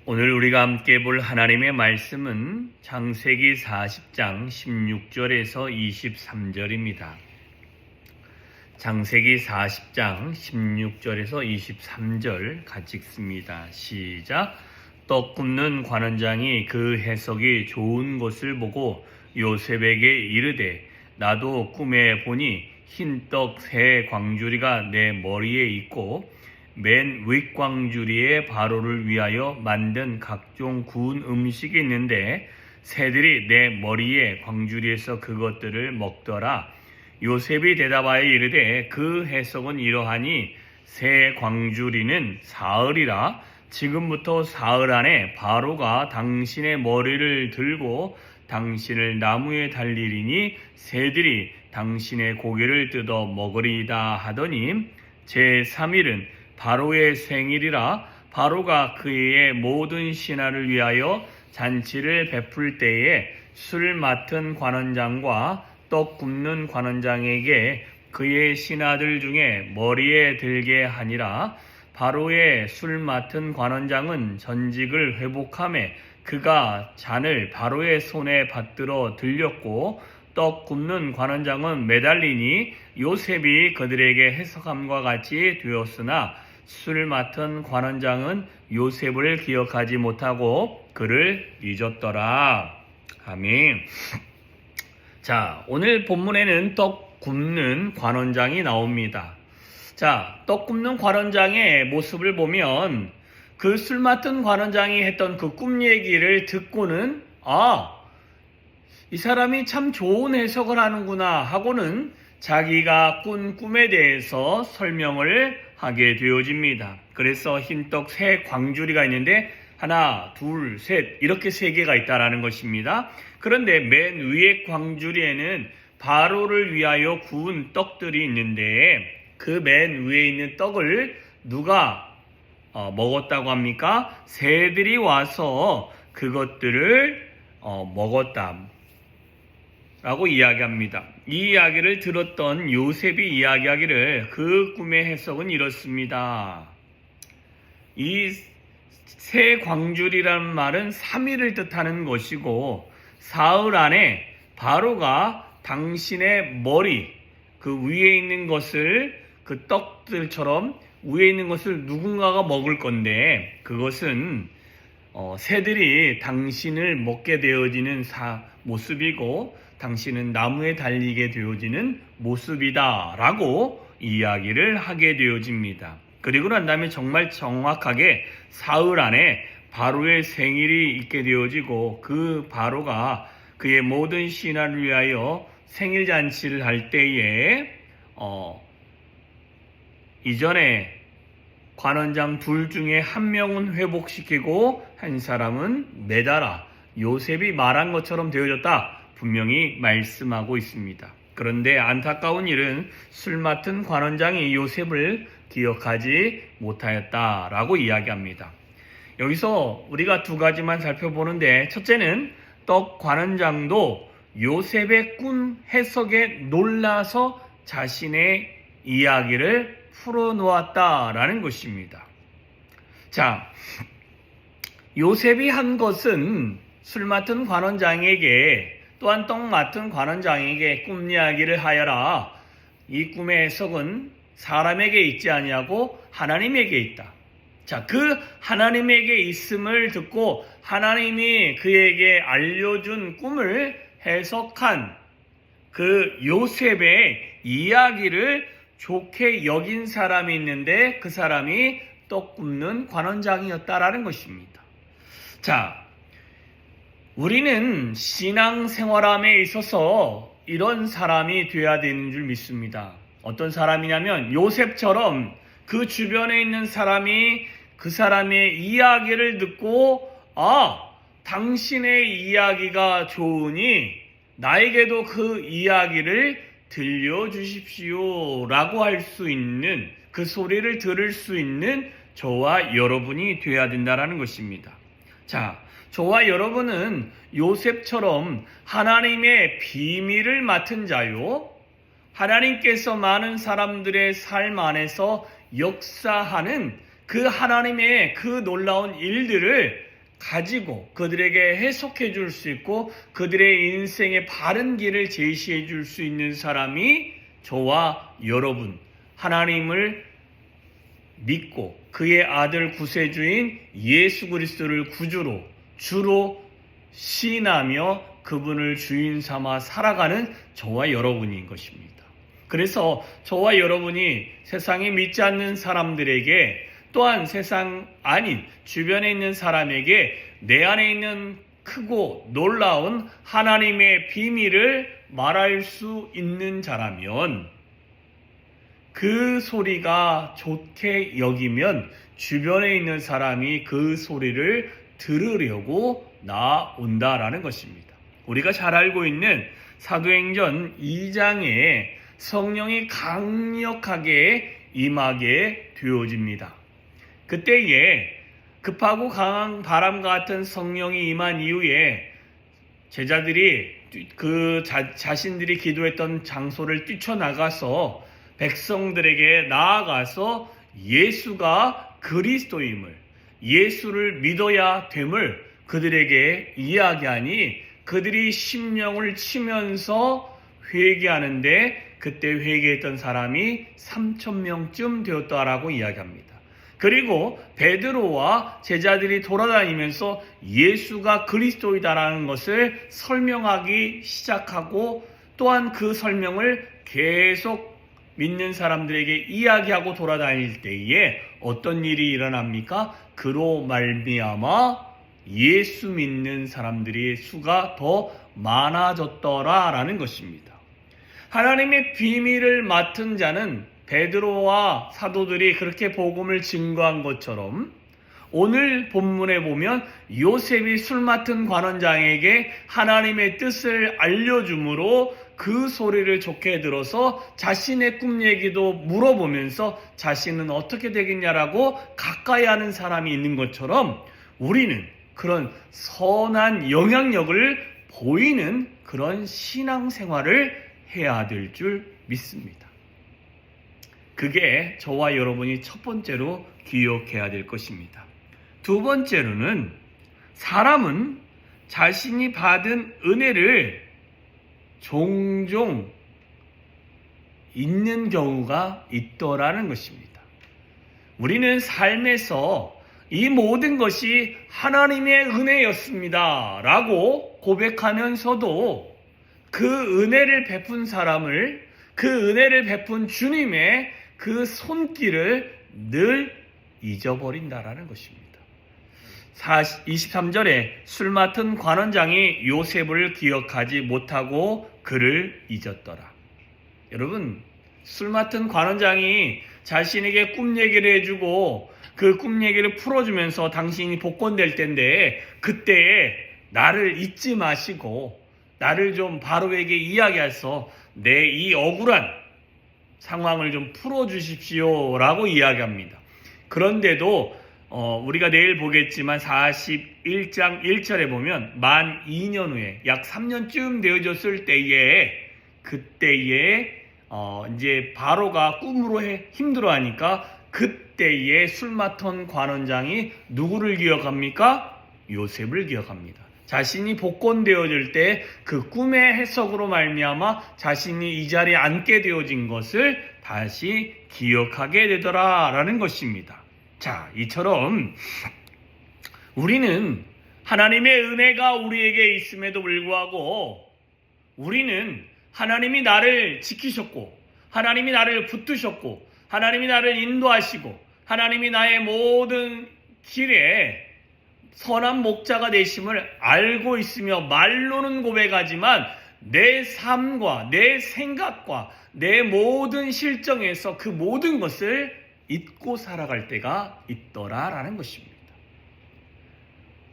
오늘 우리가 함께 볼 하나님의 말씀은 창세기 40장 16절에서 23절입니다. 창세기 40장 16절에서 23절 같이 읽습니다. 시작. 떡 굽는 관원장이 그 해석이 좋은 것을 보고 요셉에게 이르되 나도 꿈에 보니 흰떡 세 광주리가 내 머리에 있고 맨 윗광주리에 바로를 위하여 만든 각종 구운 음식이 있는데 새들이 내 머리에 광주리에서 그것들을 먹더라. 요셉이 대답하여 이르되 그 해석은 이러하니 새 광주리는 사흘이라. 지금부터 사흘 안에 바로가 당신의 머리를 들고 당신을 나무에 달리리니 새들이 당신의 고기를 뜯어 먹으리이다 하더니 제3일은 바로의 생일이라. 바로가 그의 모든 신하를 위하여 잔치를 베풀 때에 술 맡은 관원장과 떡 굽는 관원장에게 그의 신하들 중에 머리에 들게 하니라. 바로의 술 맡은 관원장은 전직을 회복하매 그가 잔을 바로의 손에 받들어 들렸고 떡 굽는 관원장은 매달리니 요셉이 그들에게 해석함과 같이 되었으나 술 맡은 관원장은 요셉을 기억하지 못하고 그를 잊었더라. 아멘. 자, 오늘 본문에는 떡 굽는 관원장이 나옵니다. 자, 떡 굽는 관원장의 모습을 보면 그 술 맡은 관원장이 했던 그 꿈 얘기를 듣고는 이 사람이 참 좋은 해석을 하는구나 하고는 자기가 꾼 꿈에 대해서 설명을 하게 되어집니다. 그래서 흰떡 세 광주리가 있는데 하나, 둘, 셋 이렇게 세 개가 있다라는 것입니다. 그런데 맨 위에 광주리에는 바로를 위하여 구운 떡들이 있는데 그 맨 위에 있는 떡을 누가 먹었다고 합니까? 새들이 와서 그것들을 먹었다 라고 이야기합니다. 이 이야기를 들었던 요셉이 이야기하기를 그 꿈의 해석은 이렇습니다. 이 새 광주리라는 말은 3일을 뜻하는 것이고 사흘 안에 바로가 당신의 머리 그 위에 있는 것을 그 떡들처럼 위에 있는 것을 누군가가 먹을 건데 그것은 새들이 당신을 먹게 되어지는 모습이고 당신은 나무에 달리게 되어지는 모습이다 라고 이야기를 하게 되어집니다. 그리고 난 다음에 정말 정확하게 사흘 안에 바로의 생일이 있게 되어지고 그 바로가 그의 모든 신하를 위하여 생일 잔치를 할 때에 이전에 관원장 둘 중에 한 명은 회복시키고 한 사람은 매달아 요셉이 말한 것처럼 되어졌다 분명히 말씀하고 있습니다. 그런데 안타까운 일은 술 맡은 관원장이 요셉을 기억하지 못하였다라고 이야기합니다. 여기서 우리가 두 가지만 살펴보는데 첫째는 떡 관원장도 요셉의 꿈 해석에 놀라서 자신의 이야기를 풀어놓았다라는 것입니다. 자, 요셉이 한 것은 술 맡은 관원장에게 또한 떡 맡은 관원장에게 꿈 이야기를 하여라. 이 꿈의 해석은 사람에게 있지 아니하고 하나님에게 있다. 자, 그 하나님에게 있음을 듣고 하나님이 그에게 알려준 꿈을 해석한 그 요셉의 이야기를 좋게 여긴 사람이 있는데 그 사람이 떡 굽는 관원장이었다라는 것입니다. 자, 우리는 신앙생활함에 있어서 이런 사람이 되어야 되는 줄 믿습니다. 어떤 사람이냐면 요셉처럼 그 주변에 있는 사람이 그 사람의 이야기를 듣고 당신의 이야기가 좋으니 나에게도 그 이야기를 들려주십시오 라고 할 수 있는 그 소리를 들을 수 있는 저와 여러분이 되어야 된다는 것입니다. 자, 저와 여러분은 요셉처럼 하나님의 비밀을 맡은 자요. 하나님께서 많은 사람들의 삶 안에서 역사하는 그 하나님의 그 놀라운 일들을 가지고 그들에게 해석해 줄 수 있고 그들의 인생의 바른 길을 제시해 줄 수 있는 사람이 저와 여러분, 하나님을 믿고 그의 아들 구세주인 예수 그리스도를 구주로 주로 시인하며 그분을 주인 삼아 살아가는 저와 여러분인 것입니다. 그래서 저와 여러분이 세상에 믿지 않는 사람들에게 또한 세상 아닌 주변에 있는 사람에게 내 안에 있는 크고 놀라운 하나님의 비밀을 말할 수 있는 자라면 그 소리가 좋게 여기면 주변에 있는 사람이 그 소리를 들으려고 나온다라는 것입니다. 우리가 잘 알고 있는 사도행전 2장에 성령이 강력하게 임하게 되어집니다. 그때에 급하고 강한 바람 같은 성령이 임한 이후에 제자들이 자신들이 기도했던 장소를 뛰쳐나가서 백성들에게 나아가서 예수가 그리스도임을, 예수를 믿어야 됨을 그들에게 이야기하니 그들이 심령을 치면서 회개하는데 그때 회개했던 사람이 3,000명쯤 되었다라고 이야기합니다. 그리고 베드로와 제자들이 돌아다니면서 예수가 그리스도이다라는 것을 설명하기 시작하고 또한 그 설명을 계속 믿는 사람들에게 이야기하고 돌아다닐 때에 어떤 일이 일어납니까? 그로 말미암아 예수 믿는 사람들의 수가 더 많아졌더라라는 것입니다. 하나님의 비밀을 맡은 자는 베드로와 사도들이 그렇게 복음을 증거한 것처럼 오늘 본문에 보면 요셉이 술 맡은 관원장에게 하나님의 뜻을 알려주므로 그 소리를 좋게 들어서 자신의 꿈 얘기도 물어보면서 자신은 어떻게 되겠냐라고 가까이 하는 사람이 있는 것처럼 우리는 그런 선한 영향력을 보이는 그런 신앙생활을 해야 될 줄 믿습니다. 그게 저와 여러분이 첫 번째로 기억해야 될 것입니다. 두 번째로는 사람은 자신이 받은 은혜를 종종 잊는 경우가 있더라는 것입니다. 우리는 삶에서 이 모든 것이 하나님의 은혜였습니다 라고 고백하면서도 그 은혜를 베푼 사람을, 그 은혜를 베푼 주님의 그 손길을 늘 잊어버린다라는 것입니다. 23절에 술 맡은 관원장이 요셉을 기억하지 못하고 그를 잊었더라. 여러분, 술 맡은 관원장이 자신에게 꿈 얘기를 해주고 그 꿈 얘기를 풀어주면서 당신이 복권될 텐데 그때에 나를 잊지 마시고 나를 좀 바로에게 이야기해서 내 이 억울한 상황을 좀 풀어주십시오 라고 이야기합니다. 그런데도 우리가 내일 보겠지만 41장 1절에 보면 만 2년 후에 약 3년쯤 되어졌을 때에 그때에 이제 바로가 꿈으로 힘들어하니까 그때에 술 맡은 관원장이 누구를 기억합니까? 요셉을 기억합니다. 자신이 복권되어질 때 그 꿈의 해석으로 말미암아 자신이 이 자리에 앉게 되어진 것을 다시 기억하게 되더라라는 것입니다. 자, 이처럼 우리는 하나님의 은혜가 우리에게 있음에도 불구하고 우리는 하나님이 나를 지키셨고 하나님이 나를 붙드셨고 하나님이 나를 인도하시고 하나님이 나의 모든 길에 선한 목자가 되심을 알고 있으며 말로는 고백하지만 내 삶과 내 생각과 내 모든 실정에서 그 모든 것을 잊고 살아갈 때가 있더라라는 것입니다.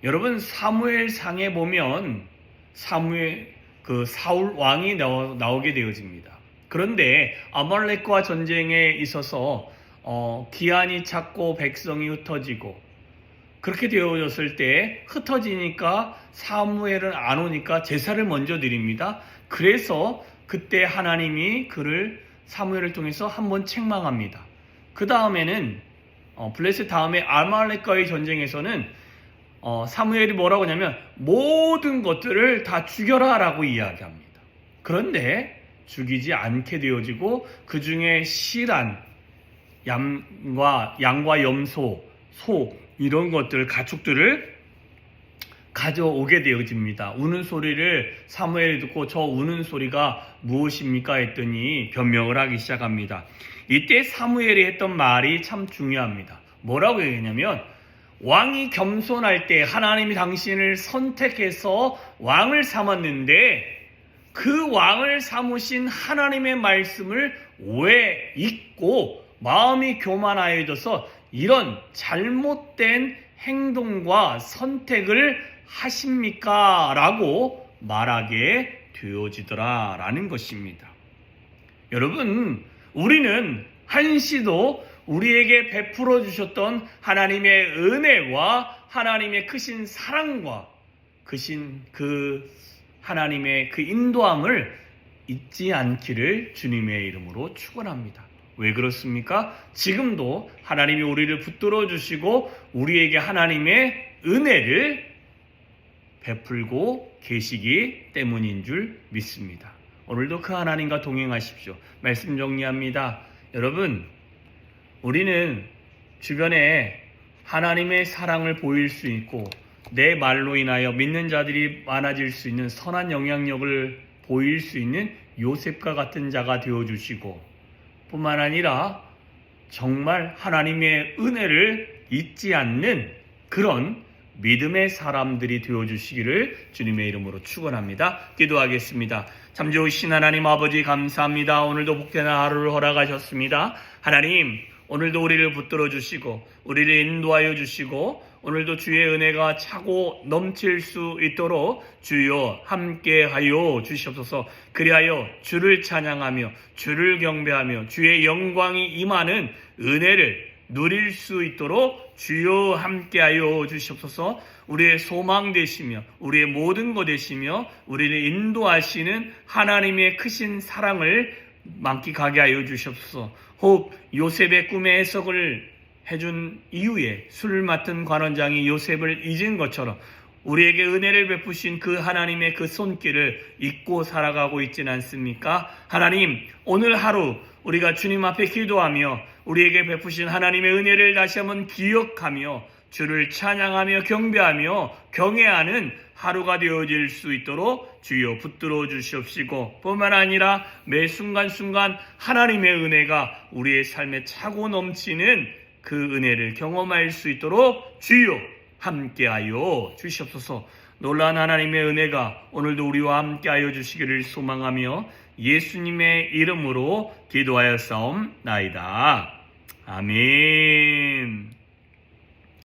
여러분, 사무엘상에 보면 사울 왕이 나오게 되어집니다. 그런데 아말렉과 전쟁에 있어서 기한이 찼고 백성이 흩어지고 그렇게 되어졌을 때 흩어지니까 사무엘은 안 오니까 제사를 먼저 드립니다. 그래서 그때 하나님이 사무엘을 통해서 한번 책망합니다. 그 다음에는 블레셋 다음에 아말렉과의 전쟁에서는 사무엘이 뭐라고 하냐면 모든 것들을 다 죽여라 라고 이야기합니다. 그런데 죽이지 않게 되어지고 그 중에 실한 양과 염소, 소 이런 것들 가축들을 가져오게 되어집니다. 우는 소리를 사무엘이 듣고 저 우는 소리가 무엇입니까 했더니 변명을 하기 시작합니다. 이때 사무엘이 했던 말이 참 중요합니다. 뭐라고 얘기했냐면 왕이 겸손할 때 하나님이 당신을 선택해서 왕을 삼았는데 그 왕을 삼으신 하나님의 말씀을 왜 잊고 마음이 교만하여져서 이런 잘못된 행동과 선택을 하십니까? 라고 말하게 되어지더라 라는 것입니다. 여러분, 우리는 한시도 우리에게 베풀어 주셨던 하나님의 은혜와 하나님의 크신 사랑과 그 하나님의 그 인도함을 잊지 않기를 주님의 이름으로 축원합니다. 왜 그렇습니까? 지금도 하나님이 우리를 붙들어 주시고 우리에게 하나님의 은혜를 베풀고 계시기 때문인 줄 믿습니다. 오늘도 그 하나님과 동행하십시오. 말씀 정리합니다. 여러분, 우리는 주변에 하나님의 사랑을 보일 수 있고 내 말로 인하여 믿는 자들이 많아질 수 있는 선한 영향력을 보일 수 있는 요셉과 같은 자가 되어주시고 뿐만 아니라 정말 하나님의 은혜를 잊지 않는 그런 믿음의 사람들이 되어주시기를 주님의 이름으로 축원합니다. 기도하겠습니다. 참 좋으신 하나님 아버지 감사합니다. 오늘도 복된 하루를 허락하셨습니다. 하나님, 오늘도 우리를 붙들어 주시고 우리를 인도하여 주시고 오늘도 주의 은혜가 차고 넘칠 수 있도록 주여 함께하여 주시옵소서. 그리하여 주를 찬양하며 주를 경배하며 주의 영광이 임하는 은혜를 누릴 수 있도록 주여 함께하여 주시옵소서. 우리의 소망 되시며 우리의 모든 것 되시며 우리를 인도하시는 하나님의 크신 사랑을 만끽하게 하여 주시옵소서. 혹 요셉의 꿈의 해석을 해준 이후에 술 맡은 관원장이 요셉을 잊은 것처럼 우리에게 은혜를 베푸신 그 하나님의 그 손길을 잊고 살아가고 있지는 않습니까? 하나님, 오늘 하루 우리가 주님 앞에 기도하며 우리에게 베푸신 하나님의 은혜를 다시 한번 기억하며 주를 찬양하며 경배하며 경외하는 하루가 되어질 수 있도록 주여 붙들어 주시옵시고 뿐만 아니라 매 순간순간 하나님의 은혜가 우리의 삶에 차고 넘치는 그 은혜를 경험할 수 있도록 주여 함께하여 주시옵소서. 놀라운 하나님의 은혜가 오늘도 우리와 함께하여 주시기를 소망하며 예수님의 이름으로 기도하였사옵나이다. 아멘.